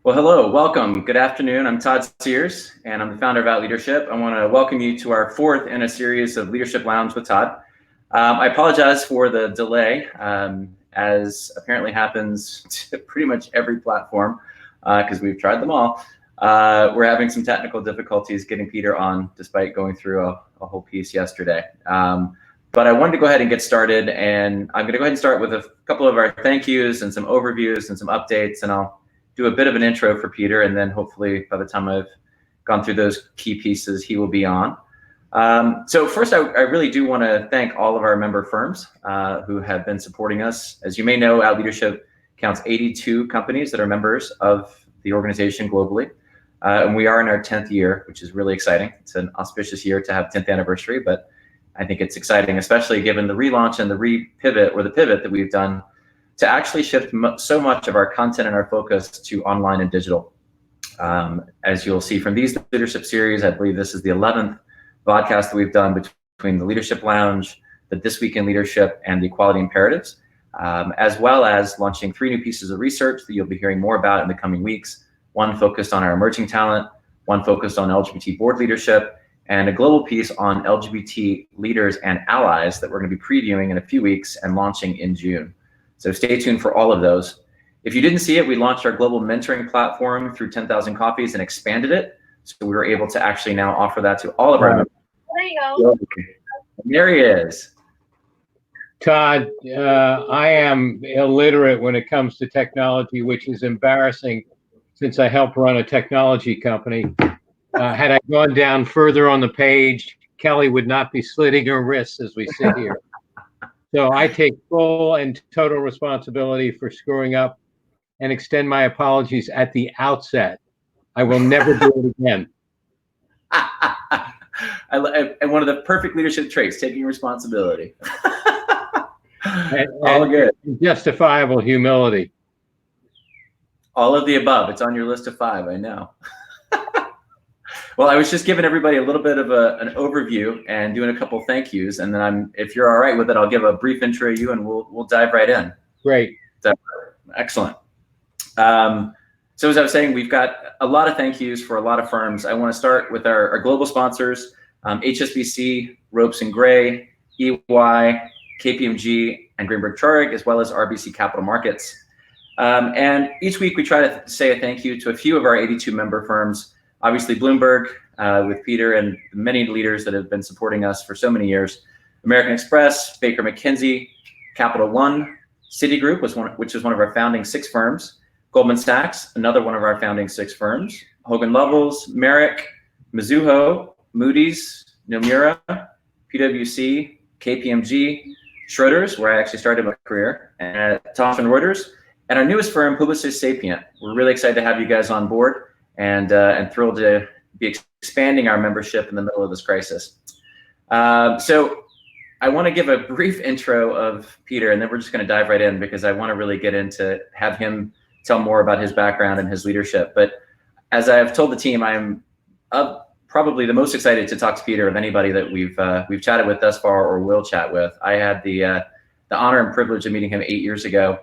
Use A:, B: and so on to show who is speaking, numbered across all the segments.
A: Well, hello, welcome. Good afternoon. I'm Todd Sears, and I'm the founder of Out Leadership. I want to welcome you to our fourth in a series of Leadership Lounge with Todd. I apologize for the delay, as apparently happens to pretty much every platform, because we've tried them all. We're having some technical difficulties getting Peter on, despite going through a whole piece yesterday. But I wanted to go ahead and get started, and I'm going to go ahead and start with a couple of our thank yous and some overviews and some updates, and I'll do a bit of an intro for Peter, and then hopefully by the time I've gone through those key pieces, he will be on. So first, I really do want to thank all of our member firms who have been supporting us. As you may know, Out Leadership counts 82 companies that are members of the organization globally. And we are in our 10th year, which is really exciting. It's an auspicious year to have 10th anniversary, but I think it's exciting, especially given the relaunch and the pivot that we've done to actually shift so much of our content and our focus to online and digital. As you'll see from these leadership series, I believe this is the 11th podcast that we've done between the Leadership Lounge, the This Week in Leadership, and the Equality Imperatives, as well as launching 3 new pieces of research that you'll be hearing more about in the coming weeks. One focused on our emerging talent, one focused on LGBT board leadership, and a global piece on LGBT leaders and allies that we're going to be previewing in a few weeks and launching in June. So stay tuned for all of those. If you didn't see it, we launched our global mentoring platform through 10,000 Coffees and expanded it. So we were able to actually now offer that to all of our members.
B: There you go.
A: There he is.
C: Todd, I am illiterate when it comes to technology, which is embarrassing since I help run a technology company. Had I gone down further on the page, Kelly would not be slitting her wrists as we sit here. So I take full and total responsibility for screwing up and extend my apologies at the outset. I will never do it again.
A: And one of the perfect leadership traits, taking responsibility.
C: All good. Justifiable humility.
A: All of the above. It's on your list of 5, I know. Well, I was just giving everybody a little bit of an overview and doing a couple thank yous, and then if you're all right with it, I'll give a brief intro to you, and we'll dive right in.
C: Great.
A: Excellent. So as I was saying, we've got a lot of thank yous for a lot of firms. I want to start with our global sponsors, HSBC, Ropes and Gray, EY, KPMG, and Greenberg Traurig, as well as RBC Capital Markets. And each week we try to say a thank you to a few of our 82 member firms. Obviously Bloomberg with Peter and many leaders that have been supporting us for so many years. American Express, Baker McKinsey, Capital One, Citigroup, which was one of our founding 6 firms. Goldman Sachs, another one of our founding 6 firms. Hogan Lovells, Merrick, Mizuho, Moody's, Nomura, PwC, KPMG, Schroders, where I actually started my career, and Thomson Reuters, and our newest firm, Publicis Sapient. We're really excited to have you guys on board, and thrilled to be expanding our membership in the middle of this crisis. So I want to give a brief intro of Peter, and then we're just going to dive right in because I want to really get into have him tell more about his background and his leadership. But as I have told the team, I'm probably the most excited to talk to Peter of anybody that we've chatted with thus far or will chat with. I had the honor and privilege of meeting him 8 years ago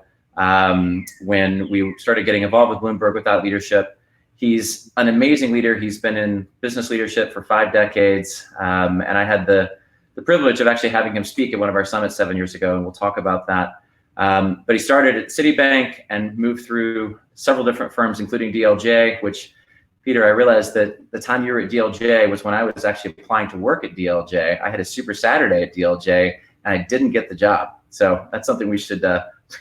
A: when we started getting involved with Bloomberg Without Leadership. He's an amazing leader. He's been in business leadership for 5 decades. And I had the privilege of actually having him speak at one of our summits 7 years ago, and we'll talk about that. But he started at Citibank and moved through several different firms, including DLJ, which, Peter, I realized that the time you were at DLJ was when I was actually applying to work at DLJ. I had a super Saturday at DLJ, and I didn't get the job. So that's something we should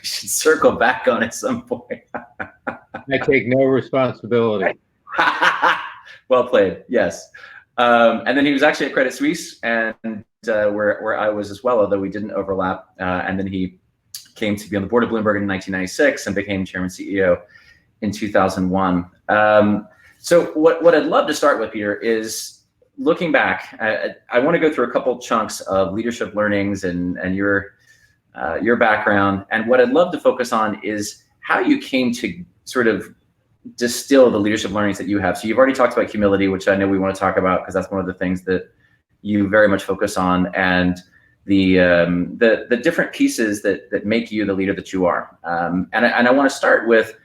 A: circle back on at some point.
C: I take no responsibility.
A: Well played, yes. And then he was actually at Credit Suisse, and where I was as well, although we didn't overlap. And then he came to be on the board of Bloomberg in 1996 and became chairman CEO in 2001. So what I'd love to start with, Peter, is looking back. I want to go through a couple chunks of leadership learnings and your background. And what I'd love to focus on is how you came to sort of distill the leadership learnings that you have. So you've already talked about humility, which I know we want to talk about because that's one of the things that you very much focus on, and the different pieces that make you the leader that you are. And I want to start with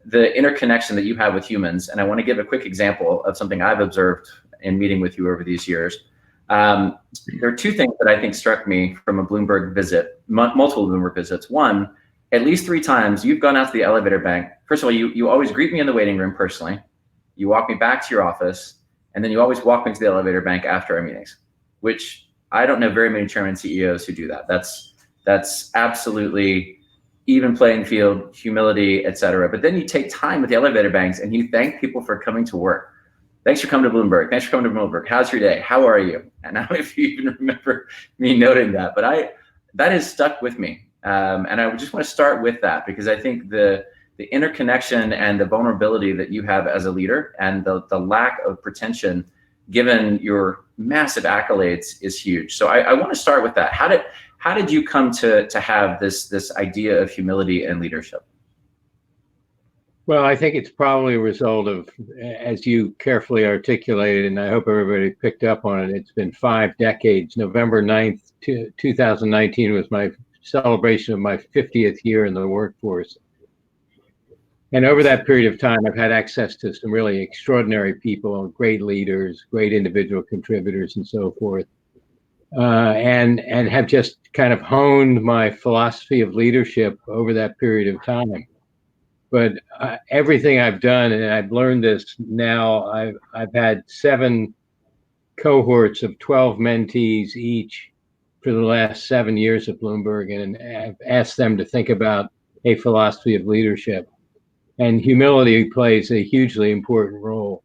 A: the interconnection that you have with humans. And I want to give a quick example of something I've observed in meeting with you over these years. There are two things that I think struck me from a Bloomberg visit, multiple Bloomberg visits. One, at least 3 times you've gone out to the elevator bank. First of all, you always greet me in the waiting room personally. You walk me back to your office, and then you always walk me to the elevator bank after our meetings, which I don't know very many chairman and CEOs who do that. That's absolutely even playing field, humility, et cetera. But then you take time with the elevator banks and you thank people for coming to work. Thanks for coming to Bloomberg. Thanks for coming to Bloomberg. How's your day? How are you? And I don't know if you even remember me noting that, but that has stuck with me. And I just want to start with that because I think the interconnection and the vulnerability that you have as a leader and the lack of pretension given your massive accolades is huge. So I want to start with that. How did you come to have this idea of humility and leadership?
C: Well, I think it's probably a result of, as you carefully articulated, and I hope everybody picked up on it, it's been 5 decades. November 9th, 2019 was my celebration of my 50th year in the workforce. And over that period of time, I've had access to some really extraordinary people, great leaders, great individual contributors, and so forth. And have just kind of honed my philosophy of leadership over that period of time. But everything I've done, and I've learned this now, I've had 7 cohorts of 12 mentees each for the last 7 years at Bloomberg, and I've asked them to think about a philosophy of leadership. And humility plays a hugely important role.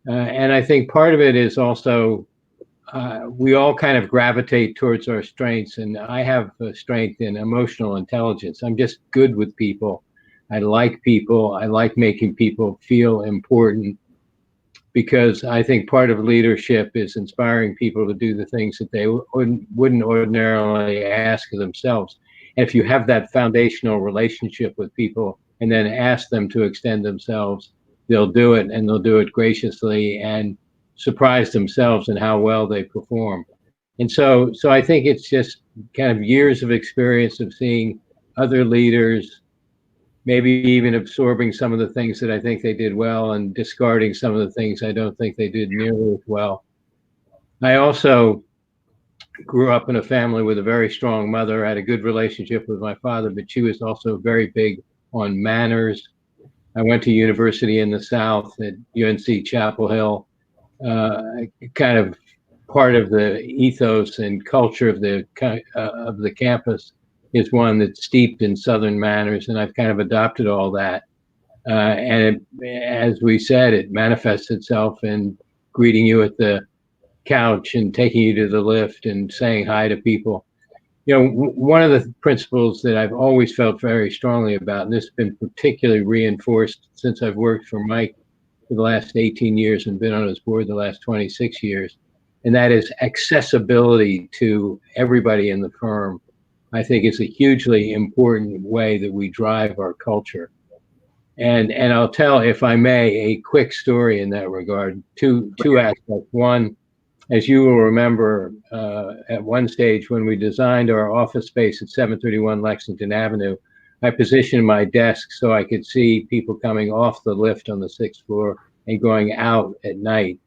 C: And I think part of it is also we all kind of gravitate towards our strengths, and I have a strength in emotional intelligence. I'm just good with people. I like people. I like making people feel important because I think part of leadership is inspiring people to do the things that they wouldn't ordinarily ask of themselves. And if you have that foundational relationship with people and then ask them to extend themselves, they'll do it, and they'll do it graciously and surprise themselves in how well they perform. And so I think it's just kind of years of experience of seeing other leaders, maybe even absorbing some of the things that I think they did well and discarding some of the things I don't think they did nearly as well. I also grew up in a family with a very strong mother. I had a good relationship with my father, but she was also very big on manners. I went to university in the South at UNC Chapel Hill. Kind of part of the ethos and culture of the campus is one that's steeped in Southern manners, and I've kind of adopted all that. And as we said, it manifests itself in greeting you at the couch and taking you to the lift and saying hi to people. You know, one of the principles that I've always felt very strongly about, and this has been particularly reinforced since I've worked for Mike for the last 18 years and been on his board the last 26 years, and that is accessibility to everybody in the firm. I think it's a hugely important way that we drive our culture. And I'll tell, if I may, a quick story in that regard. Two aspects. One, as you will remember, at one stage when we designed our office space at 731 Lexington Avenue, I positioned my desk so I could see people coming off the lift on the 6th floor and going out at night.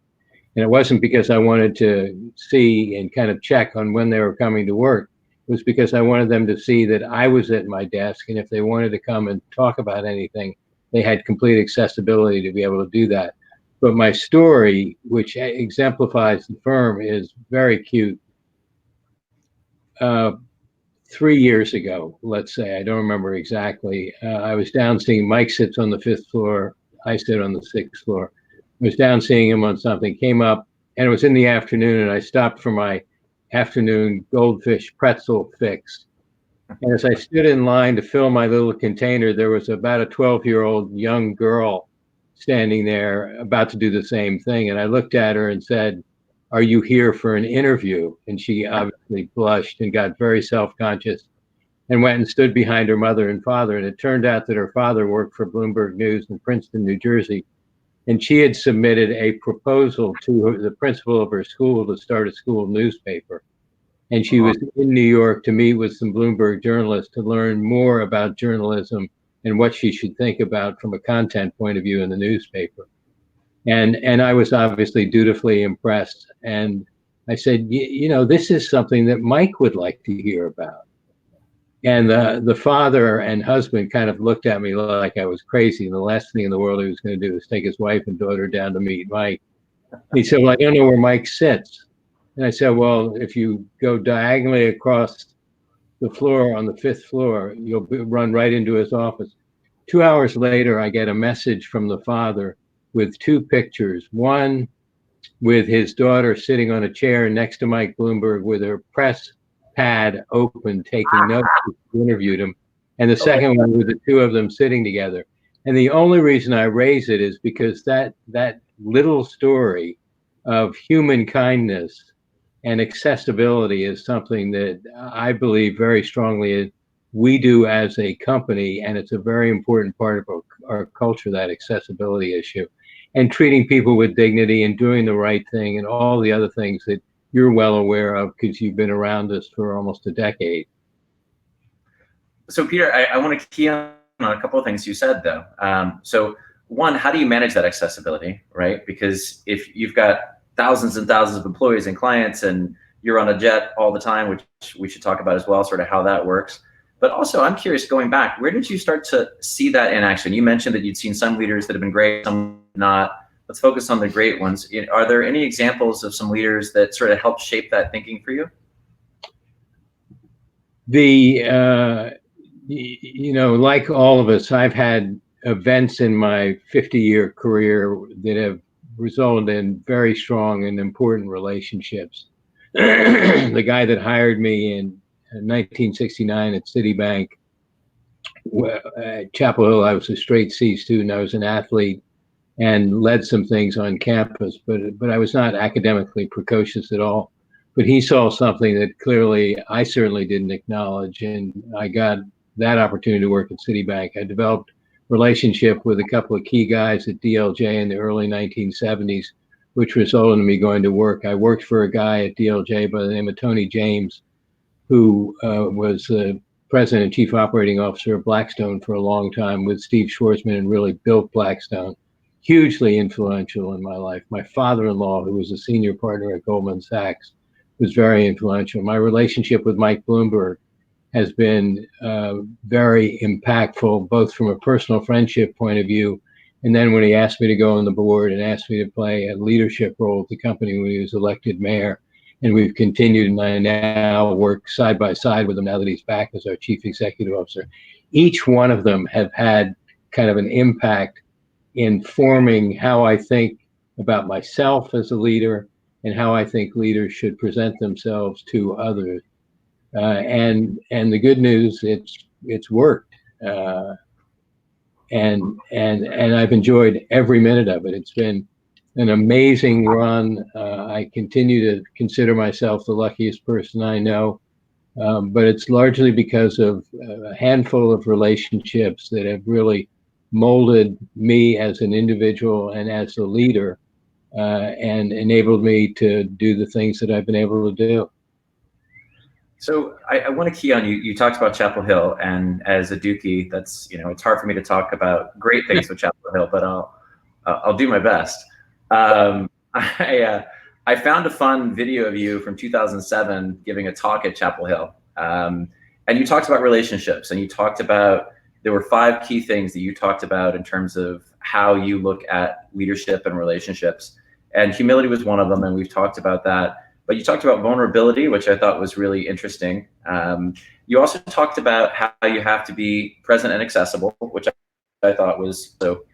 C: And it wasn't because I wanted to see and kind of check on when they were coming to work. It was because I wanted them to see that I was at my desk, and if they wanted to come and talk about anything, they had complete accessibility to be able to do that. But my story, which exemplifies the firm, is very cute. 3 years ago, let's say, I don't remember exactly, I was down seeing Mike sits on the 5th floor, I sit on the 6th floor. I was down seeing him on something, came up, and it was in the afternoon, and I stopped for my afternoon goldfish pretzel fix. And as I stood in line to fill my little container, there was about a 12-year-old young girl standing there about to do the same thing. And I looked at her and said, "Are you here for an interview?" And she obviously blushed and got very self-conscious and went and stood behind her mother and father. And it turned out that her father worked for Bloomberg News in Princeton, New Jersey. And she had submitted a proposal to the principal of her school to start a school newspaper. And she was in New York to meet with some Bloomberg journalists to learn more about journalism and what she should think about from a content point of view in the newspaper. And I was obviously dutifully impressed. And I said, you know, this is something that Mike would like to hear about. And the father and husband kind of looked at me like I was crazy. And the last thing in the world he was going to do was take his wife and daughter down to meet Mike. He said, well, I don't know where Mike sits. And I said, well, if you go diagonally across the floor on the 5th floor, you'll run right into his office. 2 hours later, I get a message from the father with 2 pictures. One with his daughter sitting on a chair next to Mike Bloomberg with her press pad open, taking notes. He interviewed him. And the second one with the 2 of them sitting together. And the only reason I raise it is because that little story of human kindness and accessibility is something that I believe very strongly we do as a company, and it's a very important part of our culture, that accessibility issue, and treating people with dignity and doing the right thing and all the other things that you're well aware of because you've been around us for almost a decade.
A: So Peter, I want to key on a couple of things you said though. So one, how do you manage that accessibility, right? Because if you've got thousands and thousands of employees and clients and you're on a jet all the time, which we should talk about as well, sort of how that works. But also I'm curious, going back, where did you start to see that in action? You mentioned that you'd seen some leaders that have been great, some not. Let's focus on the great ones. Are there any examples of some leaders that sort of helped shape that thinking for you?
C: You know, like all of us, I've had events in my 50-year career that have resulted in very strong and important relationships. The guy that hired me in 1969 at Citibank, at Chapel Hill, I was a straight C student. I was an athlete and led some things on campus, but I was not academically precocious at all. But he saw something that clearly I certainly didn't acknowledge, and I got that opportunity to work at Citibank. I developed relationship with a couple of key guys at DLJ in the early 1970s, which resulted in me going to work. I worked for a guy at DLJ by the name of Tony James, who was the president and chief operating officer of Blackstone for a long time with Steve Schwarzman, and really built Blackstone. Hugely influential in my life. My father-in-law, who was a senior partner at Goldman Sachs, was very influential. My relationship with Mike Bloomberg has been very impactful, both from a personal friendship point of view, and then when he asked me to go on the board and asked me to play a leadership role at the company when he was elected mayor. And we've continued, and I now work side by side with him now that he's back as our chief executive officer. Each one of them have had kind of an impact in forming how I think about myself as a leader and how I think leaders should present themselves to others. And the good news, it's worked, and I've enjoyed every minute of it. It's been an amazing run. I continue to consider myself the luckiest person I know, but it's largely because of a handful of relationships that have really molded me as an individual and as a leader, and enabled me to do the things that I've been able to do.
A: So I want to key on you talked about Chapel Hill, and as a Dookie, that's, it's hard for me to talk about great things with Chapel Hill, but I'll do my best. I found a fun video of you from 2007 giving a talk at Chapel Hill, and you talked about relationships, and you talked about, there were 5 key things that you talked about in terms of how you look at leadership and relationships, and humility was one of them, and we've talked about that. But you talked about vulnerability, which I thought was really interesting. You also talked about how you have to be present and accessible, which I thought was so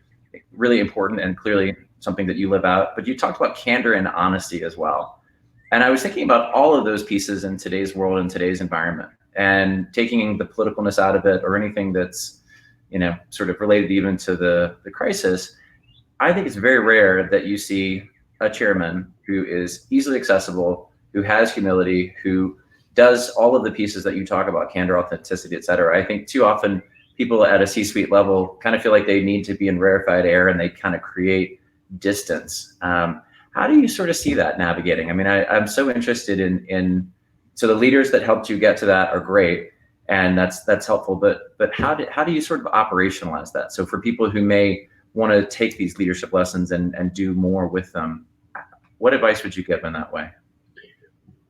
A: really important and clearly something that you live out. But you talked about candor and honesty as well. And I was thinking about all of those pieces in today's world and today's environment, and taking the politicalness out of it or anything that's, sort of related even to the crisis. I think it's very rare that you see a chairman who is easily accessible, who has humility, who does all of the pieces that you talk about, candor, authenticity, et cetera. I think too often people at a C-suite level kind of feel like they need to be in rarefied air, and they kind of create distance. How do you sort of see that navigating? I mean, I'm so interested in so the leaders that helped you get to that are great. and that's helpful. But how do you sort of operationalize that? So for people who may want to take these leadership lessons and do more with them, what advice would you give in that way?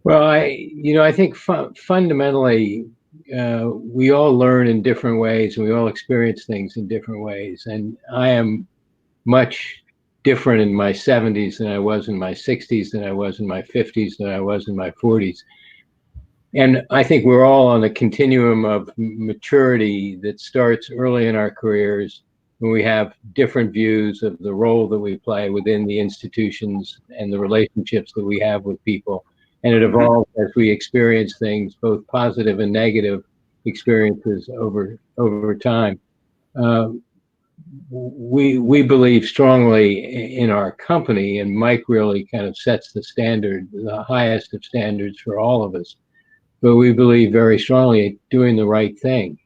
C: Well, I think fundamentally, we all learn in different ways, and we all experience things in different ways. And I am much different in my 70s than I was in my 60s, than I was in my 50s, than I was in my 40s. And I think we're all on a continuum of maturity that starts early in our careers, when we have different views of the role that we play within the institutions and the relationships that we have with people. And it evolves as we experience things, both positive and negative experiences over time. We believe strongly in our company, and Mike really kind of sets the standard, the highest of standards for all of us. But we believe very strongly in doing the right thing.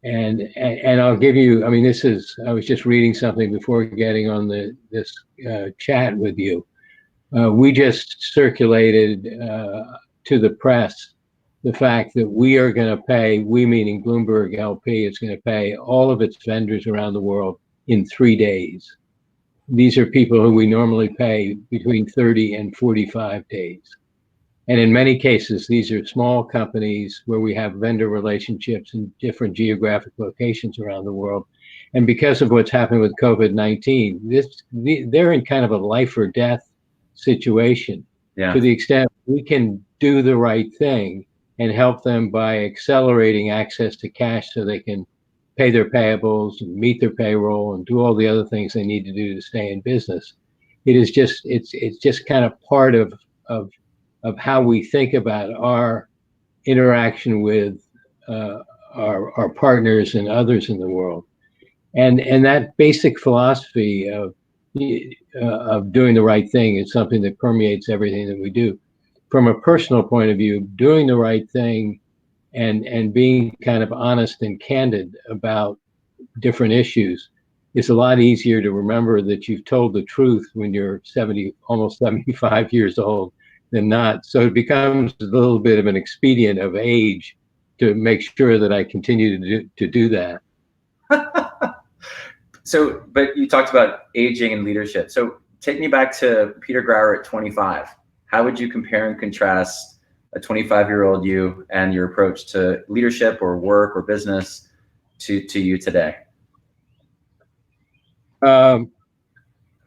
C: And I'll give you, I mean, I was just reading something before getting on this chat with you. We just circulated to the press the fact that we are going to pay, we meaning Bloomberg LP, is going to pay all of its vendors around the world in 3 days. These are people who we normally pay between 30 and 45 days. And in many cases, these are small companies where we have vendor relationships in different geographic locations around the world. And because of what's happened with COVID-19, they're in kind of a life or death situation. Yeah. To the extent we can do the right thing and help them by accelerating access to cash so they can pay their payables and meet their payroll and do all the other things they need to do to stay in business. It's just kind of part of how we think about our interaction with our partners and others in the world. And that basic philosophy of doing the right thing is something that permeates everything that we do. From a personal point of view, doing the right thing and being kind of honest and candid about different issues is a lot easier to remember that you've told the truth when you're almost 75 years old than not. So it becomes a little bit of an expedient of age to make sure that I continue to do that.
A: So, but you talked about aging and leadership. So take me back to Peter Grauer at 25. How would you compare and contrast a 25-year-old you and your approach to leadership or work or business to you today?
C: Well,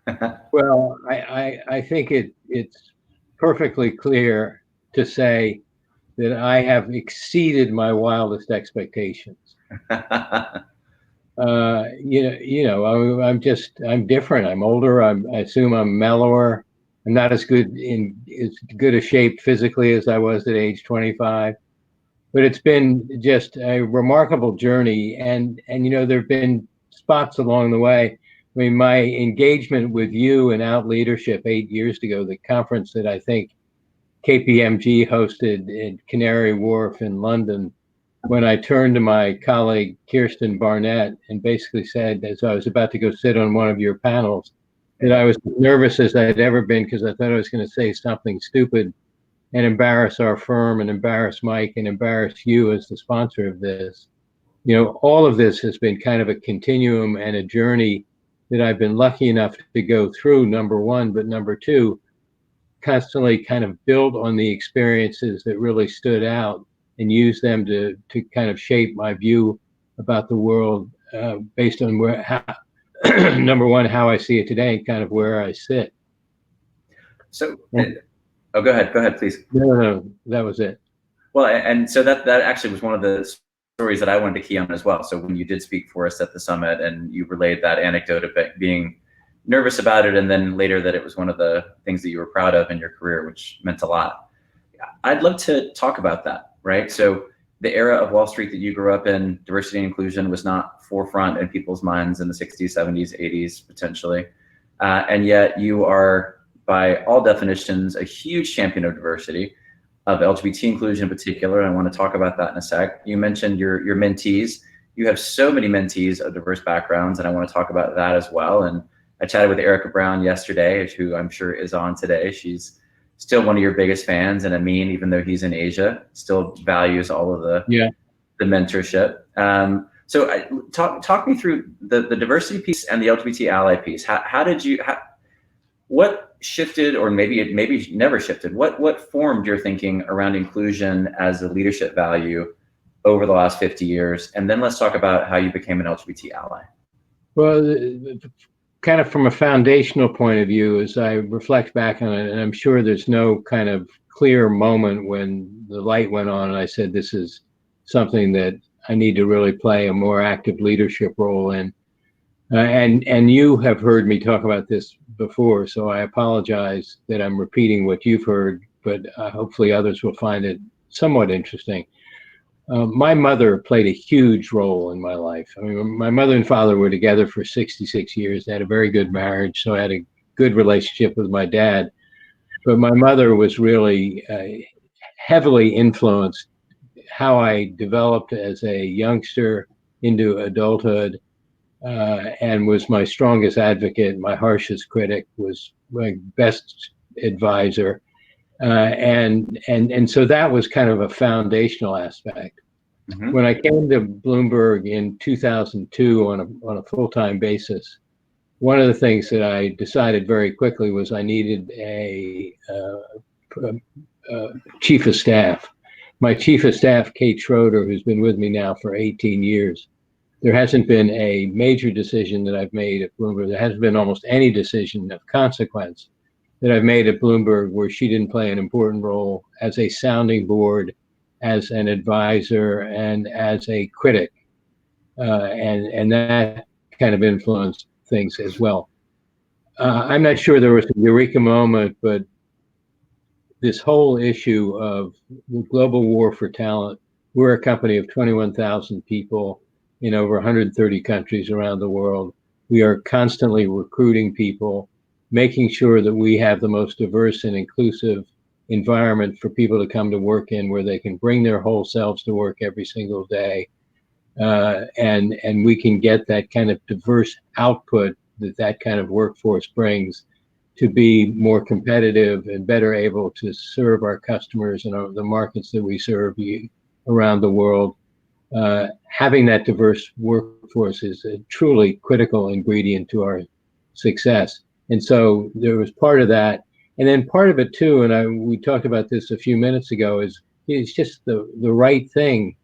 C: I think it's perfectly clear to say that I have exceeded my wildest expectations. I'm different. I'm older. I assume I'm mellower. I'm not as good a shape physically as I was at age 25, but it's been just a remarkable journey. And there've been spots along the way. I mean, my engagement with you and Out Leadership 8 years ago, the conference that I think KPMG hosted in Canary Wharf in London, when I turned to my colleague Kirsten Barnett and basically said, as I was about to go sit on one of your panels, that I was as nervous as I had ever been because I thought I was going to say something stupid and embarrass our firm and embarrass Mike and embarrass you as the sponsor of this. All of this has been kind of a continuum and a journey that I've been lucky enough to go through, number one, but number two, constantly kind of build on the experiences that really stood out and use them to kind of shape my view about the world based on number one, how I see it today and kind of where I sit.
A: So, go ahead, please.
C: No, that was it.
A: Well, and so that actually was one of the stories that I wanted to key on as well. So when you did speak for us at the summit and you relayed that anecdote of being nervous about it, and then later that it was one of the things that you were proud of in your career, which meant a lot. I'd love to talk about that, right? So the era of Wall Street that you grew up in, diversity and inclusion was not forefront in people's minds in the 60s, 70s, 80s, potentially. And yet you are, by all definitions, a huge champion of diversity, of LGBT inclusion in particular. And I want to talk about that in a sec. You mentioned your mentees. You have so many mentees of diverse backgrounds, and I want to talk about that as well. And I chatted with Erica Brown yesterday, who I'm sure is on today. She's still one of your biggest fans, and Amin, even though he's in Asia, still values all of the the mentorship. Talk me through the diversity piece and the LGBT ally piece. What shifted, or maybe it never shifted? What formed your thinking around inclusion as a leadership value over the last 50 years? And then let's talk about how you became an LGBT ally.
C: Well, kind of from a foundational point of view, as I reflect back on it, and I'm sure there's no kind of clear moment when the light went on and I said, this is something that I need to really play a more active leadership role in. And you have heard me talk about this before, so I apologize that I'm repeating what you've heard, but hopefully others will find it somewhat interesting. My mother played a huge role in my life. I mean, my mother and father were together for 66 years. They had a very good marriage, so I had a good relationship with my dad. But my mother was really heavily influenced how I developed as a youngster into adulthood, and was my strongest advocate, my harshest critic, was my best advisor. And so that was kind of a foundational aspect. Mm-hmm. When I came to Bloomberg in 2002 on a full-time basis, one of the things that I decided very quickly was I needed a chief of staff. My chief of staff, Kate Schroeder, who's been with me now for 18 years, there hasn't been a major decision that I've made at Bloomberg. There hasn't been almost any decision of consequence that I've made at Bloomberg where she didn't play an important role as a sounding board, as an advisor, and as a critic. And that kind of influenced things as well. I'm not sure there was a eureka moment, but this whole issue of the global war for talent, we're a company of 21,000 people in over 130 countries around the world. We are constantly recruiting people, making sure that we have the most diverse and inclusive environment for people to come to work in, where they can bring their whole selves to work every single day. And we can get that kind of diverse output that kind of workforce brings to be more competitive and better able to serve our customers and the markets that we serve around the world. Having that diverse workforce is a truly critical ingredient to our success. And so there was part of that. And then part of it too, and we talked about this a few minutes ago, is it's just the right thing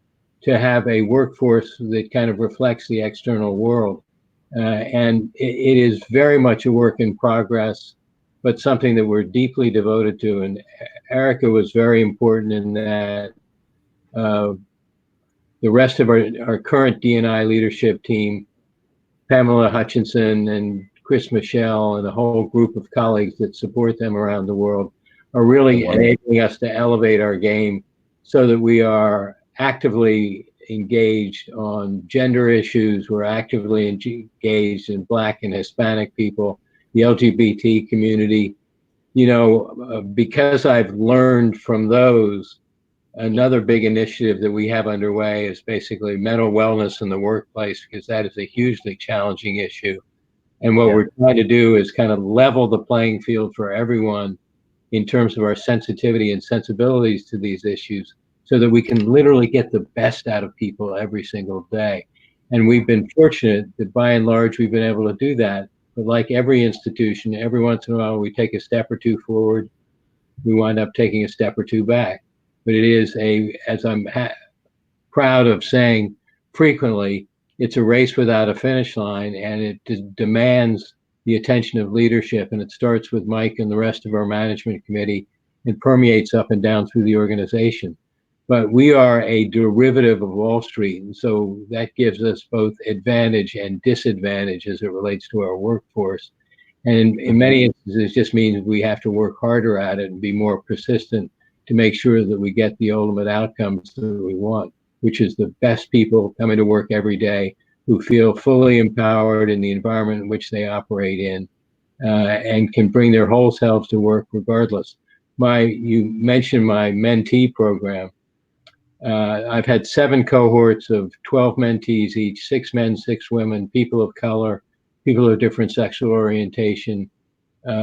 C: to have a workforce that kind of reflects the external world. And it is very much a work in progress, but something that we're deeply devoted to. And Erica was very important in that. The rest of our current D&I leadership team, Pamela Hutchinson and Chris Michelle and a whole group of colleagues that support them around the world, are really enabling us to elevate our game so that we are actively engaged on gender issues. We're actively engaged in Black and Hispanic people, the LGBT community. Because I've learned from those, another big initiative that we have underway is basically mental wellness in the workplace, because that is a hugely challenging issue. And what we're trying to do is kind of level the playing field for everyone in terms of our sensitivity and sensibilities to these issues, so that we can literally get the best out of people every single day. And we've been fortunate that by and large, we've been able to do that. But like every institution, every once in a while, we take a step or two forward, we wind up taking a step or two back. But it is as I'm proud of saying frequently, it's a race without a finish line, and it demands the attention of leadership. And it starts with Mike and the rest of our management committee and permeates up and down through the organization. But we are a derivative of Wall Street, and so that gives us both advantage and disadvantage as it relates to our workforce. And in many instances, it just means we have to work harder at it and be more persistent to make sure that we get the ultimate outcomes that we want, which is the best people coming to work every day who feel fully empowered in the environment in which they operate in, and can bring their whole selves to work regardless. You mentioned my mentee program. I've had 7 cohorts of 12 mentees each, 6 men, 6 women, people of color, people of different sexual orientation,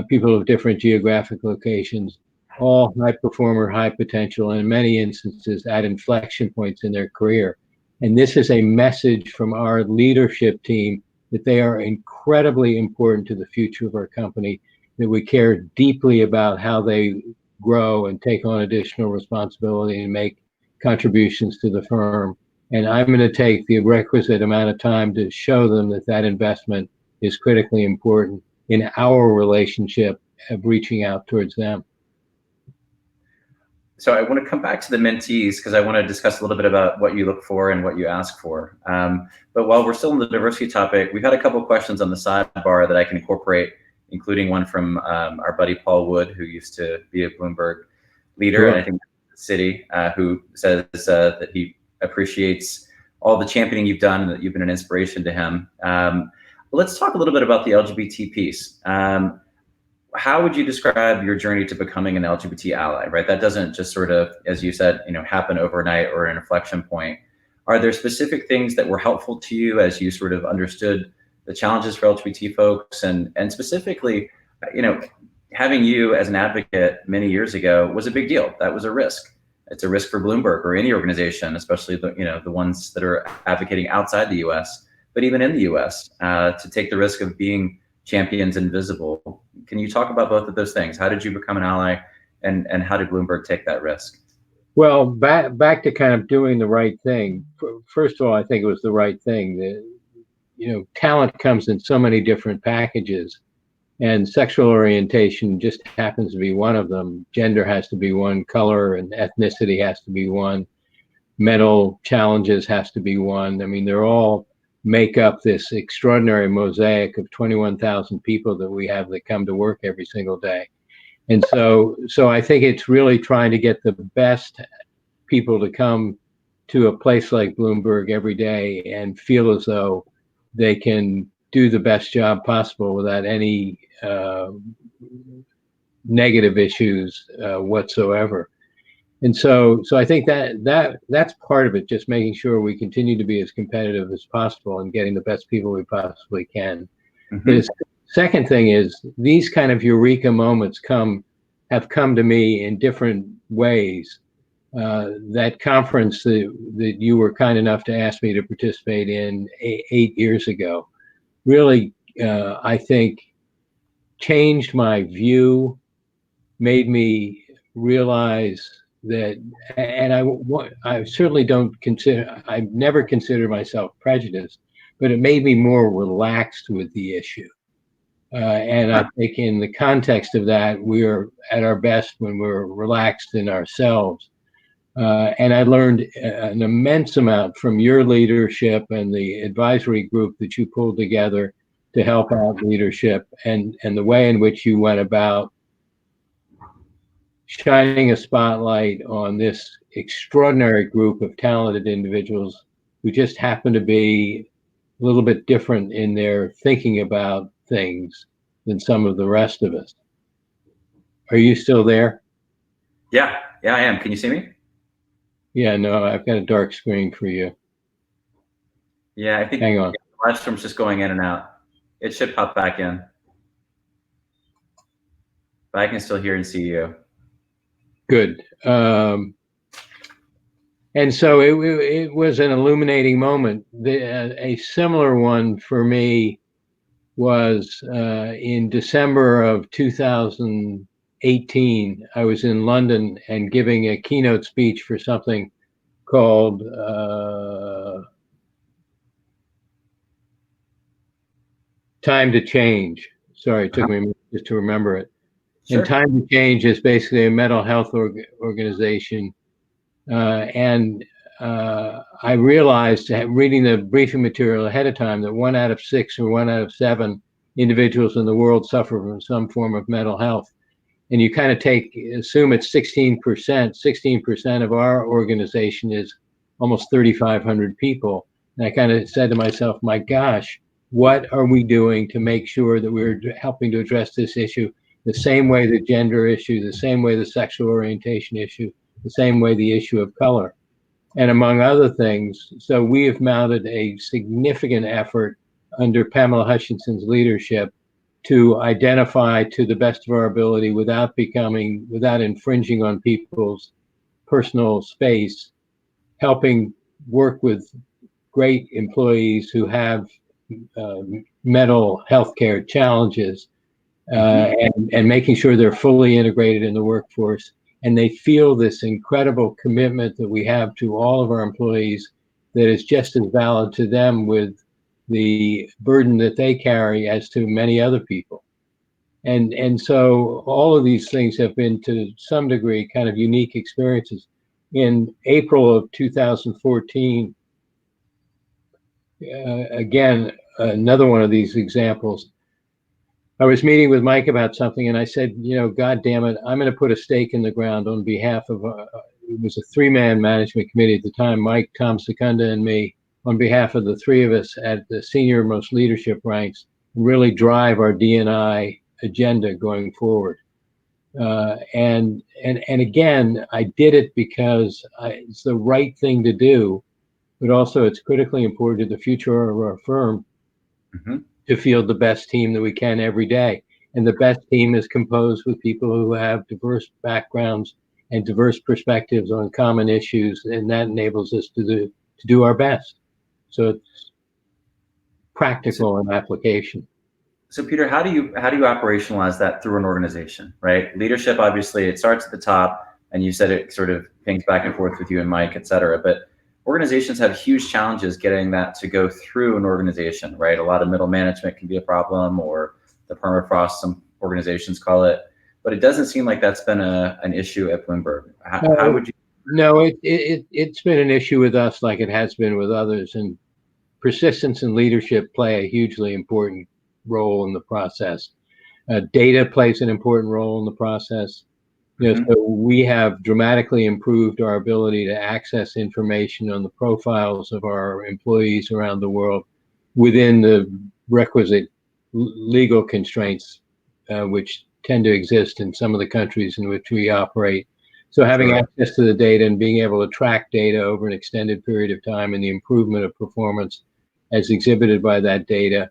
C: people of different geographic locations, all high performer, high potential, and in many instances at inflection points in their career. And this is a message from our leadership team that they are incredibly important to the future of our company, that we care deeply about how they grow and take on additional responsibility and make contributions to the firm. And I'm going to take the requisite amount of time to show them that that investment is critically important in our relationship of reaching out towards them.
A: So I want to come back to the mentees because I want to discuss a little bit about what you look for and what you ask for. But while we're still on the diversity topic, we've had a couple of questions on the sidebar that I can incorporate, including one from our buddy Paul Wood, who used to be a Bloomberg leader,
C: Sure.
A: and I think City, who says that he appreciates all the championing you've done and that you've been an inspiration to him. Let's talk a little bit about the LGBT piece. How would you describe your journey to becoming an LGBT ally, right? That doesn't just sort of, as you said, happen overnight or an inflection point. Are there specific things that were helpful to you as you sort of understood the challenges for LGBT folks? And specifically, having you as an advocate many years ago was a big deal. That was a risk. It's a risk for Bloomberg or any organization, especially the ones that are advocating outside the US, but even in the US, to take the risk of being champions invisible. Can you talk about both of those things? How did you become an ally, and how did Bloomberg take that risk?
C: Well, back to kind of doing the right thing. First of all, I think it was the right thing. Talent comes in so many different packages, and sexual orientation just happens to be one of them. Gender has to be one, color and ethnicity has to be one, mental challenges has to be one. I mean, they're all make up this extraordinary mosaic of 21,000 people that we have that come to work every single day. And so I think it's really trying to get the best people to come to a place like Bloomberg every day and feel as though they can do the best job possible without any negative issues whatsoever. And so I think that's part of it, just making sure we continue to be as competitive as possible and getting the best people we possibly can. Mm-hmm. The second thing is these kind of eureka moments have come to me in different ways. That conference that you were kind enough to ask me to participate in 8 years ago really, I think, changed my view, made me realize that, and I certainly I've never considered myself prejudiced, but it made me more relaxed with the issue. And I think in the context of that, we are at our best when we're relaxed in ourselves. And I learned an immense amount from your leadership and the advisory group that you pulled together to help out leadership, and the way in which you went about shining a spotlight on this extraordinary group of talented individuals who just happen to be a little bit different in their thinking about things than some of the rest of us. Are you still there?
A: Yeah, I am. Can you see me?
C: Yeah, no, I've got a dark screen for you.
A: Yeah, I think
C: hang on.
A: The live stream's just going in and out. It should pop back in. But I can still hear and see you.
C: Good. And so it was an illuminating moment. A similar one for me was in December of 2018. I was in London and giving a keynote speech for something called Time to Change. Sorry, it took me a minute just to remember it. Sure. And Time to Change is basically a mental health organization. And I realized, reading the briefing material ahead of time, that 1 out of 6 or 1 out of 7 individuals in the world suffer from some form of mental health. And you kind of assume it's 16%. 16% of our organization is almost 3,500 people. And I kind of said to myself, my gosh, what are we doing to make sure that we're helping to address this issue the same way the gender issue, the same way the sexual orientation issue, the same way the issue of color, and among other things. So we have mounted a significant effort under Pamela Hutchinson's leadership to identify, to the best of our ability, without infringing on people's personal space, helping work with great employees who have mental health care challenges, and making sure they're fully integrated in the workforce, and they feel this incredible commitment that we have to all of our employees that is just as valid to them with the burden that they carry as to many other people. And so all of these things have been, to some degree, kind of unique experiences. In April of 2014, again, another one of these examples, I was meeting with Mike about something, and I said, God damn it, I'm going to put a stake in the ground on behalf of, it was a three-man management committee at the time, Mike, Tom Secunda, and me, on behalf of the three of us at the senior most leadership ranks, really drive our D&I agenda going forward. And again, I did it because it's the right thing to do, but also it's critically important to the future of our firm to field the best team that we can every day. And the best team is composed with people who have diverse backgrounds and diverse perspectives on common issues, and that enables us to do our best. So it's practical in application.
A: So Peter, how do you operationalize that through an organization, right? Leadership, obviously, it starts at the top, and you said it sort of pings back and forth with you and Mike, et cetera. But organizations have huge challenges getting that to go through an organization, right? A lot of middle management can be a problem, or the permafrost, some organizations call it. But it doesn't seem like that's been an issue at Bloomberg. How would you?
C: No, it's been an issue with us like it has been with others. And persistence and leadership play a hugely important role in the process. Data plays an important role in the process. So we have dramatically improved our ability to access information on the profiles of our employees around the world within the requisite legal constraints, which tend to exist in some of the countries in which we operate. So having access to the data and being able to track data over an extended period of time, and the improvement of performance as exhibited by that data.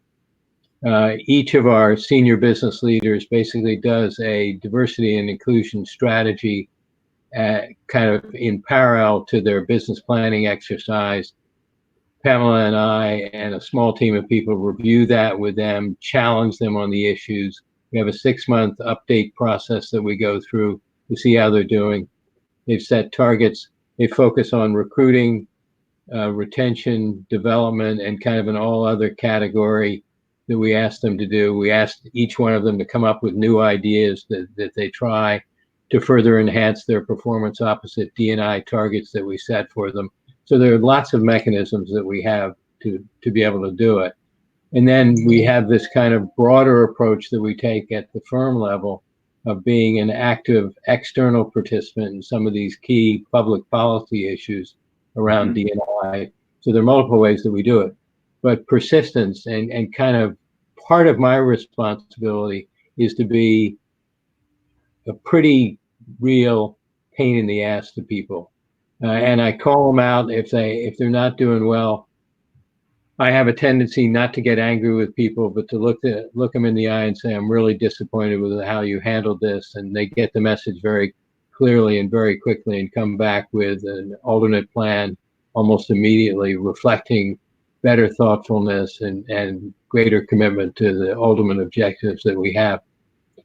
C: Each of our senior business leaders basically does a diversity and inclusion strategy kind of in parallel to their business planning exercise. Pamela and I and a small team of people review that with them, challenge them on the issues. We have a 6-month update process that we go through to see how they're doing. They've set targets. They focus on recruiting, retention, development, and kind of an all other category that we asked them to do. We asked each one of them to come up with new ideas that they try to further enhance their performance opposite D&I targets that we set for them. So there are lots of mechanisms that we have to be able to do it. And then we have this kind of broader approach that we take at the firm level of being an active external participant in some of these key public policy issues around D&I. So there are multiple ways that we do it. But persistence and kind of part of my responsibility is to be a pretty real pain in the ass to people. And I call them out if they're not doing well. I have a tendency not to get angry with people, but to look them in the eye and say, I'm really disappointed with how you handled this. And they get the message very clearly and very quickly and come back with an alternate plan almost immediately, reflecting better thoughtfulness and greater commitment to the ultimate objectives that we have.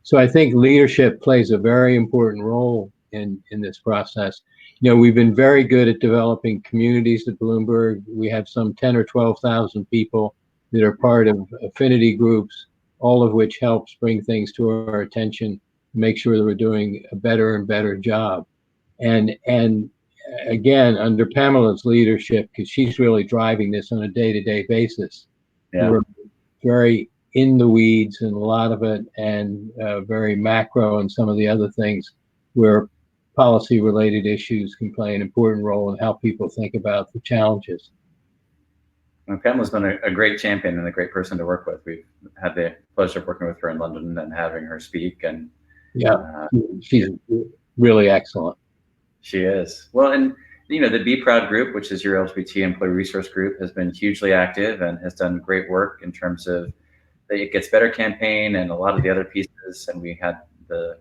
C: So I think leadership plays a very important role in this process. We've been very good at developing communities at Bloomberg. We have some 10 or 12,000 people that are part of affinity groups, all of which helps bring things to our attention, make sure that we're doing a better and better job. And again, under Pamela's leadership, because she's really driving this on a day-to-day basis, we're very in the weeds in a lot of it, and very macro in some of the other things where policy-related issues can play an important role in how people think about the challenges.
A: Well, Pamela's been a great champion and a great person to work with. We've had the pleasure of working with her in London and having her speak. And
C: she's really excellent.
A: She is. Well, and the Be Proud group, which is your LGBT employee resource group, has been hugely active and has done great work in terms of the It Gets Better campaign and a lot of the other pieces. And we had the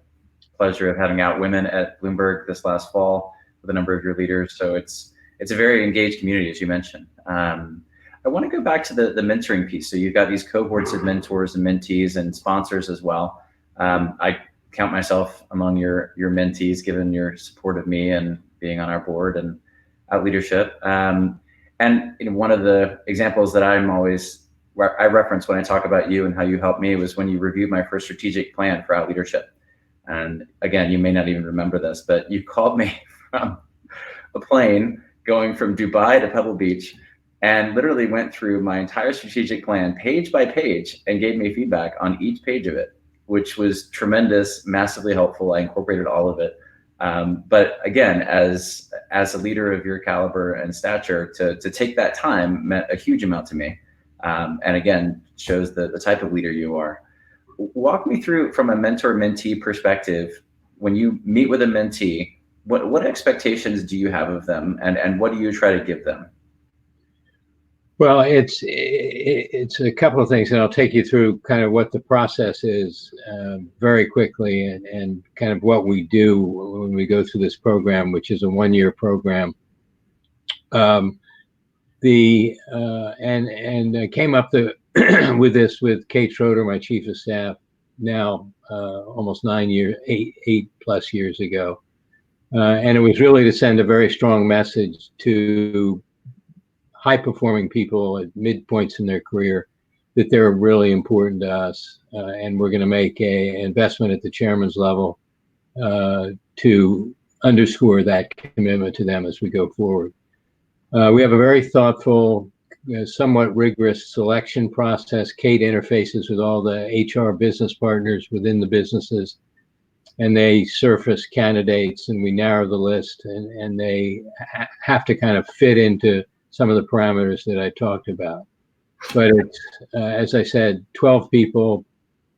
A: pleasure of having out women at Bloomberg this last fall with a number of your leaders. So it's it's a very engaged community, as you mentioned. I want to go back to the mentoring piece. So you've got these cohorts of mentors and mentees and sponsors as well. I count myself among your mentees, given your support of me and being on our board and out leadership. And one of the examples that I reference when I talk about you and how you helped me was when you reviewed my first strategic plan for out leadership. And again, you may not even remember this, but you called me from a plane going from Dubai to Pebble Beach and literally went through my entire strategic plan page by page and gave me feedback on each page of it, which was tremendous, massively helpful. I incorporated all of it. But again, as a leader of your caliber and stature, to take that time meant a huge amount to me. And again, shows the type of leader you are. Walk me through, from a mentor-mentee perspective, when you meet with a mentee, what expectations do you have of them, and what do you try to give them?
C: Well, it's a couple of things, and I'll take you through kind of what the process is very quickly, and kind of what we do when we go through this program, which is a one-year program. I came up with this with Kate Schroeder, my chief of staff, now almost 8+ years ago, and it was really to send a very strong message to high-performing people at midpoints in their career that they're really important to us, and we're going to make an investment at the chairman's level to underscore that commitment to them as we go forward. We have a very thoughtful, somewhat rigorous selection process. Kate interfaces with all the HR business partners within the businesses, and they surface candidates, and we narrow the list, and they have to kind of fit into some of the parameters that I talked about. But it's, as I said, 12 people,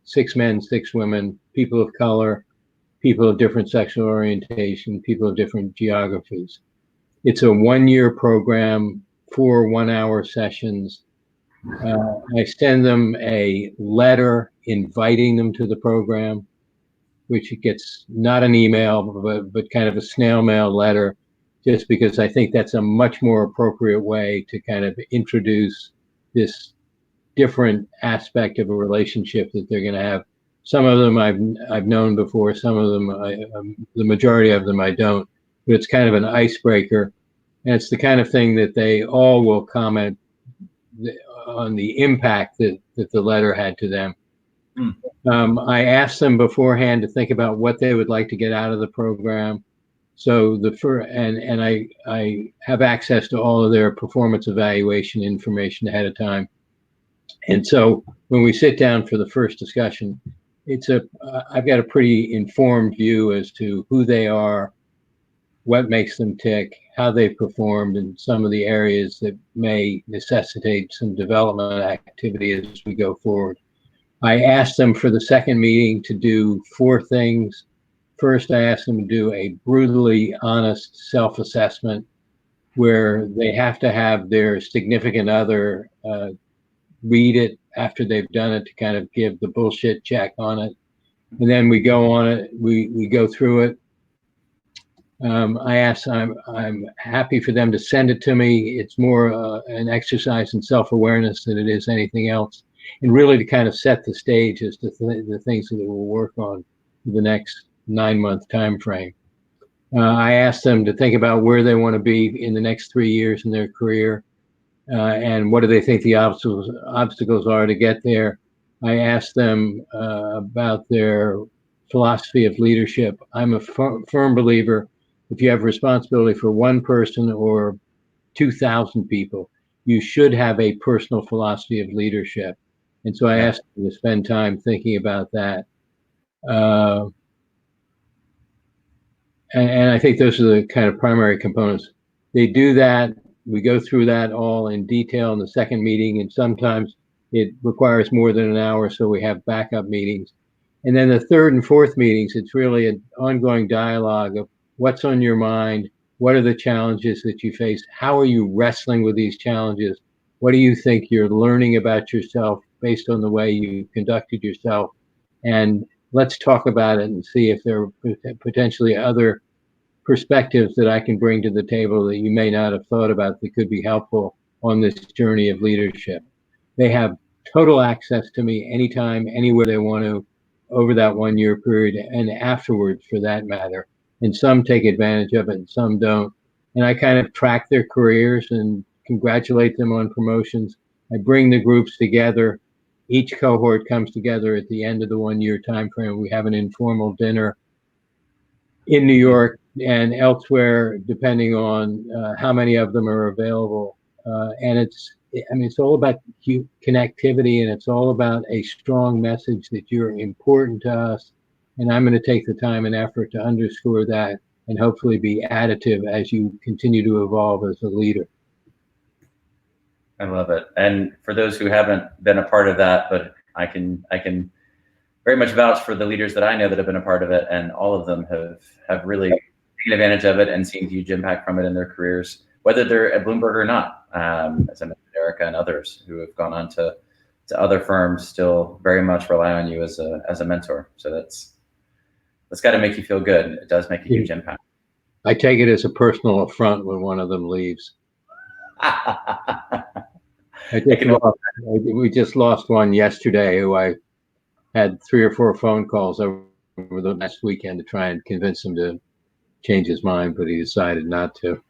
C: 6 men, 6 women, people of color, people of different sexual orientation, people of different geographies. It's a one-year program, 4 one-hour sessions. I send them a letter inviting them to the program, which gets not an email, but kind of a snail mail letter, just because I think that's a much more appropriate way to kind of introduce this different aspect of a relationship that they're going to have. Some of them I've known before, some of them, the majority of them I don't, but it's kind of an icebreaker. And it's the kind of thing that they all will comment on the impact that the letter had to them. I asked them beforehand to think about what they would like to get out of the program. So I have access to all of their performance evaluation information ahead of time. And so when we sit down for the first discussion, I've got a pretty informed view as to who they are, what makes them tick, how they've performed, and some of the areas that may necessitate some development activity as we go forward. I asked them for the second meeting to do 4 things. First, I asked them to do a brutally honest self-assessment where they have to have their significant other read it after they've done it to kind of give the bullshit check on it. And then we go on it, we go through it. I'm happy for them to send it to me. It's more an exercise in self-awareness than it is anything else, and really to kind of set the stage as to the things that we'll work on for the next 9-month time frame. I asked them to think about where they want to be in the next 3 years in their career, and what do they think the obstacles are to get there. I asked them about their philosophy of leadership. I'm a firm believer, if you have responsibility for one person or 2,000 people, you should have a personal philosophy of leadership. And so I asked them to spend time thinking about that. And I think those are the kind of primary components. They do that. We go through that all in detail in the second meeting, and sometimes it requires more than an hour, so we have backup meetings. And then the third and fourth meetings, it's really an ongoing dialogue of what's on your mind, what are the challenges that you face, how are you wrestling with these challenges, what do you think you're learning about yourself based on the way you conducted yourself, and let's talk about it and see if there are potentially other perspectives that I can bring to the table that you may not have thought about that could be helpful on this journey of leadership. They have total access to me anytime, anywhere they want to, over that 1 year period and afterwards for that matter. And some take advantage of it and some don't. And I kind of track their careers and congratulate them on promotions. I bring the groups together. Each cohort comes together at the end of the 1 year time frame. We have an informal dinner in New York and elsewhere, depending on how many of them are available. And it's all about connectivity, and it's all about a strong message that you're important to us. And I'm going to take the time and effort to underscore that and hopefully be additive as you continue to evolve as a leader.
A: I love it. And for those who haven't been a part of that, but I can very much vouch for the leaders that I know that have been a part of it, and all of them have really taken advantage of it and seen huge impact from it in their careers, whether they're at Bloomberg or not. As I mentioned, Erica and others who have gone on to other firms still very much rely on you as a mentor. So that's got to make you feel good. It does make a huge impact.
C: I take it as a personal affront when one of them leaves. We just lost one yesterday who I had 3 or 4 phone calls over the last weekend to try and convince him to change his mind, but he decided not to.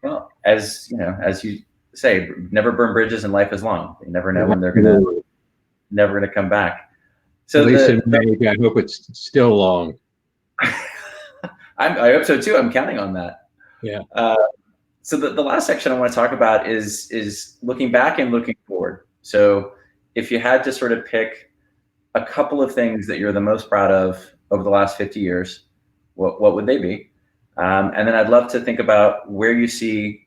A: Well, as you say, never burn bridges and life is long. You never know when they're never gonna come back. So
C: at least in May, I hope it's still long.
A: I hope so too. I'm counting on that.
C: Yeah.
A: So the last section I want to talk about is looking back and looking forward. So if you had to sort of pick a couple of things that you're the most proud of over the last 50 years, what would they be? And then I'd love to think about where you see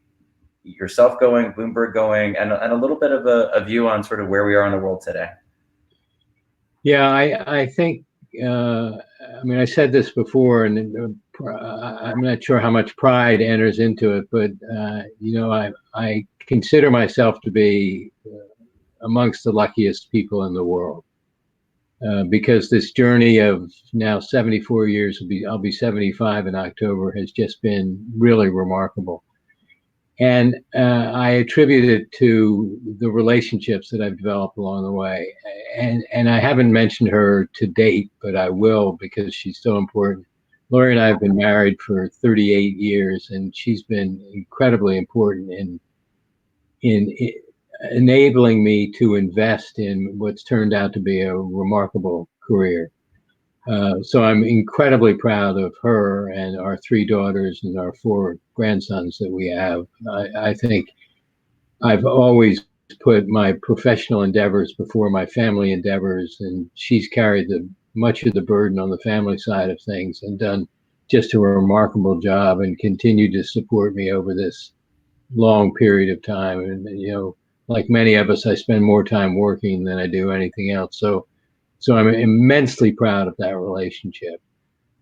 A: yourself going, Bloomberg going, and a little bit of a view on sort of where we are in the world today.
C: Yeah, I think, I said this before, and I'm not sure how much pride enters into it, but, I consider myself to be amongst the luckiest people in the world. Because this journey of now 74 years, I'll be 75 in October, has just been really remarkable. And I attribute it to the relationships that I've developed along the way. And I haven't mentioned her to date, but I will because she's so important. Lori and I have been married for 38 years, and she's been incredibly important in enabling me to invest in what's turned out to be a remarkable career. So I'm incredibly proud of her and our 3 daughters and our 4 grandsons that we have. I think I've always put my professional endeavors before my family endeavors, and she's carried much of the burden on the family side of things and done just a remarkable job and continued to support me over this long period of time. And, like many of us, I spend more time working than I do anything else. So I'm immensely proud of that relationship.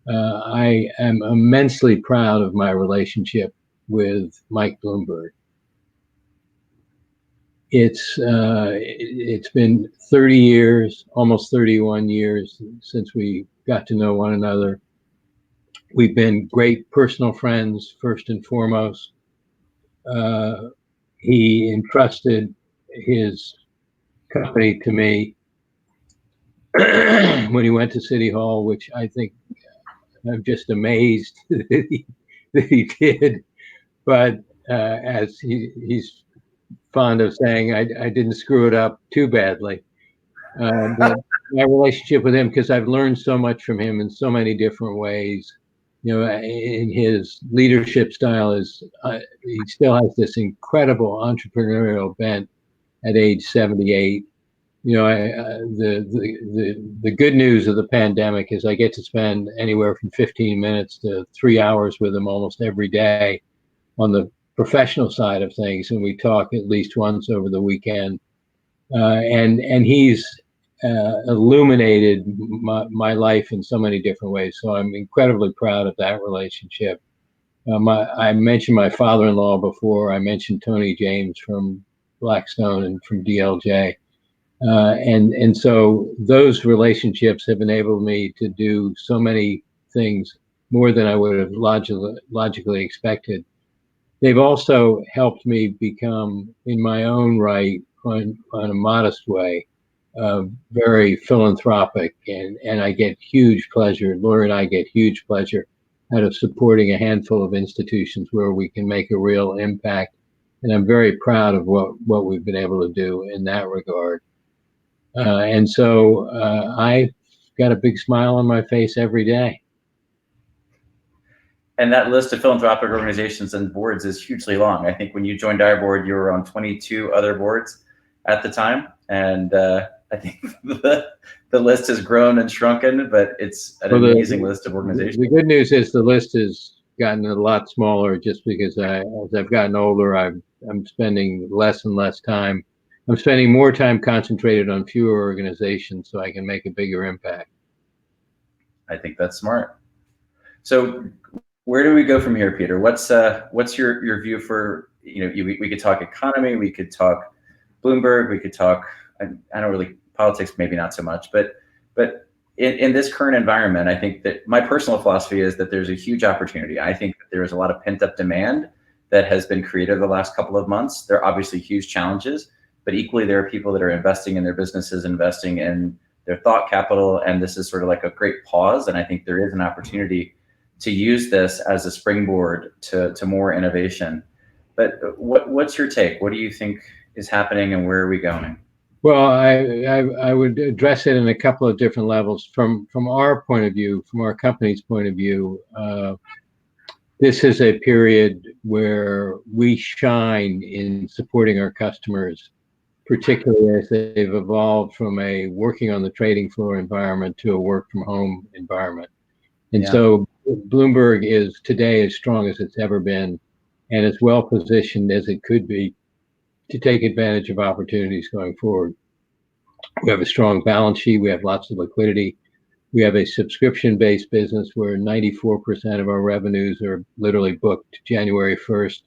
C: I am immensely proud of my relationship with Mike Bloomberg. It's been 30 years, almost 31 years since we got to know one another. We've been great personal friends, first and foremost. He entrusted his company to me when he went to City Hall, which I think I'm just amazed that he did. But as he's fond of saying, I didn't screw it up too badly. But my relationship with him, because I've learned so much from him in so many different ways. In his leadership style, he still has this incredible entrepreneurial bent at age 78. The good news of the pandemic is I get to spend anywhere from 15 minutes to 3 hours with him almost every day on the professional side of things, and we talk at least once over the weekend. And he's illuminated my life in so many different ways. So I'm incredibly proud of that relationship. I mentioned my father-in-law before. I mentioned Tony James from Blackstone and from DLJ. And so those relationships have enabled me to do so many things more than I would have logically expected. They've also helped me become, in my own right, on a modest way, very philanthropic, and I get huge pleasure. Laura and I get huge pleasure out of supporting a handful of institutions where we can make a real impact. And I'm very proud of what we've been able to do in that regard. And so I've got a big smile on my face every day.
A: And that list of philanthropic organizations and boards is hugely long. I think when you joined our board, you were on 22 other boards at the time. And I think the list has grown and shrunken, but it's an amazing list of organizations.
C: The good news is the list has gotten a lot smaller just because as I've gotten older, I'm spending less and less time. I'm spending more time concentrated on fewer organizations so I can make a bigger impact.
A: I think that's smart. So where do we go from here, Peter? What's your view for, we could talk economy, we could talk Bloomberg, we could talk, I don't really, politics maybe not so much, but in this current environment, I think that my personal philosophy is that there's a huge opportunity. I think that there is a lot of pent up demand that has been created the last couple of months. There are obviously huge challenges, but equally there are people that are investing in their businesses, investing in their thought capital, and this is sort of like a great pause. And I think there is an opportunity to use this as a springboard to more innovation. But what's your take? What do you think is happening and where are we going?
C: Well, I would address it in a couple of different levels. From our point of view, from our company's point of view, this is a period where we shine in supporting our customers, particularly as they've evolved from a working on the trading floor environment to a work from home environment. And so Bloomberg is today as strong as it's ever been and as well positioned as it could be to take advantage of opportunities going forward. We have a strong balance sheet. We have lots of liquidity. We have a subscription-based business where 94% of our revenues are literally booked January 1st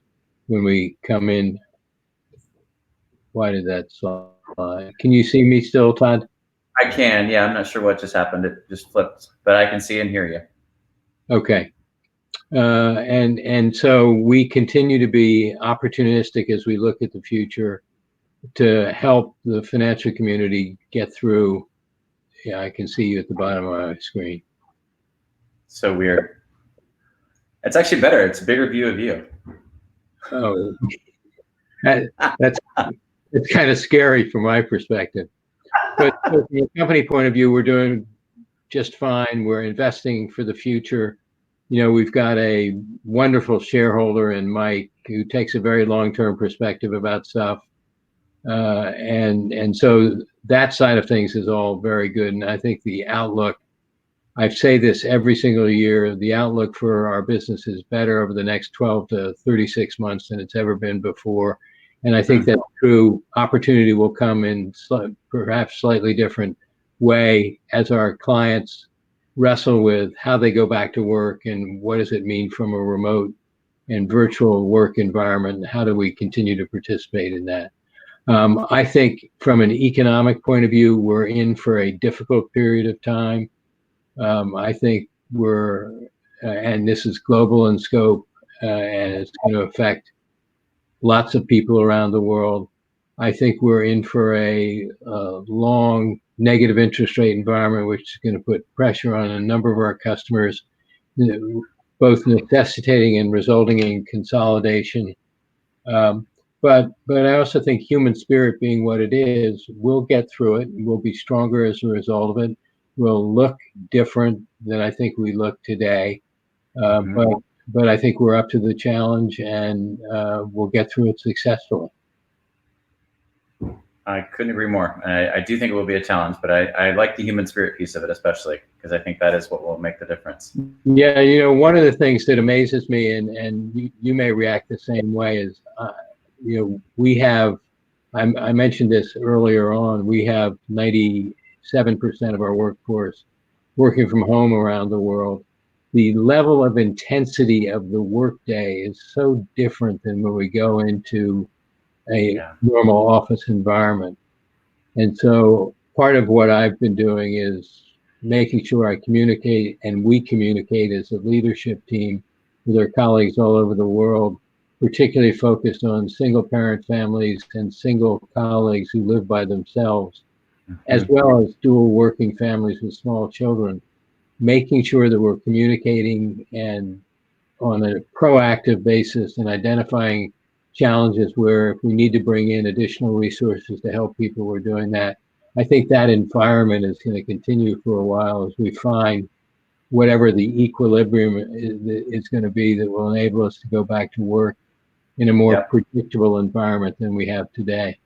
C: when we come in. Why did that slide? Can you see me still, Todd?
A: I can, yeah. I'm not sure what just happened. It just flipped, but I can see and hear you.
C: Okay. And so we continue to be opportunistic as we look at the future to help the financial community get through. Yeah, I can see you at the bottom of my screen.
A: So weird. It's actually better. It's a bigger view of you.
C: Oh, that's kind of scary from my perspective. But from a company point of view, we're doing just fine. We're investing for the future. We've got a wonderful shareholder in Mike who takes a very long-term perspective about stuff. And so that side of things is all very good. And I think the outlook, I say this every single year, the outlook for our business is better over the next 12 to 36 months than it's ever been before. And I think that true opportunity will come in perhaps slightly different way as our clients wrestle with how they go back to work and what does it mean from a remote and virtual work environment, and how do we continue to participate in that. I think from an economic point of view, we're in for a difficult period of time. I think and this is global in scope, and it's going to affect lots of people around the world. I think we're in for a long negative interest rate environment, which is going to put pressure on a number of our customers, both necessitating and resulting in consolidation. But I also think human spirit being what it is, we'll get through it. We'll be stronger as a result of it. We'll look different than I think we look today. But I think we're up to the challenge, and we'll get through it successfully.
A: I couldn't agree more. I do think it will be a challenge, but I like the human spirit piece of it, especially because I think that is what will make the difference.
C: Yeah, one of the things that amazes me, and you may react the same way, is we have, I mentioned this earlier on, we have 97% of our workforce working from home around the world. The level of intensity of the workday is so different than when we go into a normal office environment. And so part of what I've been doing is making sure I communicate and we communicate as a leadership team with our colleagues all over the world, particularly focused on single parent families and single colleagues who live by themselves, as well as dual working families with small children, making sure that we're communicating and on a proactive basis and identifying challenges where if we need to bring in additional resources to help people, we're doing that. I think that environment is going to continue for a while as we find whatever the equilibrium is going to be that will enable us to go back to work in a more predictable environment than we have today.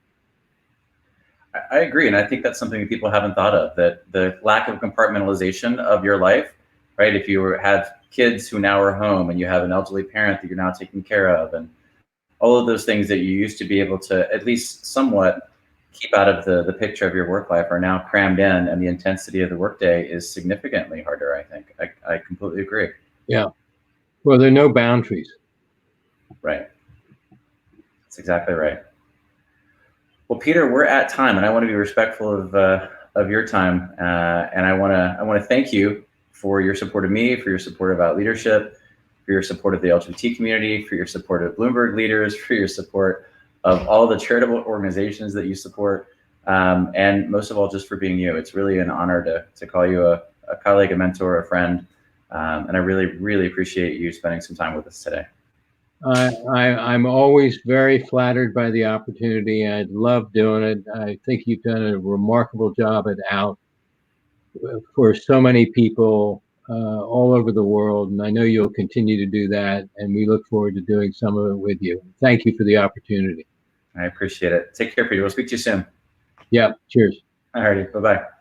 A: I agree, and I think that's something that people haven't thought of, that the lack of compartmentalization of your life, right? If you have kids who now are home and you have an elderly parent that you're now taking care of, and all of those things that you used to be able to at least somewhat keep out of the picture of your work life are now crammed in, and the intensity of the workday is significantly harder, I think. I completely agree.
C: Yeah. Well, there are no boundaries.
A: Right. That's exactly right. Well, Peter, we're at time, and I want to be respectful of your time, and I want to thank you for your support of me, for your support about leadership, for your support of the LGBT community, for your support of Bloomberg leaders, for your support of all the charitable organizations that you support, and most of all, just for being you. It's really an honor to call you a colleague, a mentor, a friend, and I really, really appreciate you spending some time with us today.
C: I'm always very flattered by the opportunity. I love doing it. I think you've done a remarkable job at Out for so many people all over the world, and I know you'll continue to do that, and we look forward to doing some of it with you. Thank you for the opportunity.
A: I appreciate it. Take care, Peter. We'll speak to you soon.
C: Yeah, cheers.
A: All righty, bye-bye.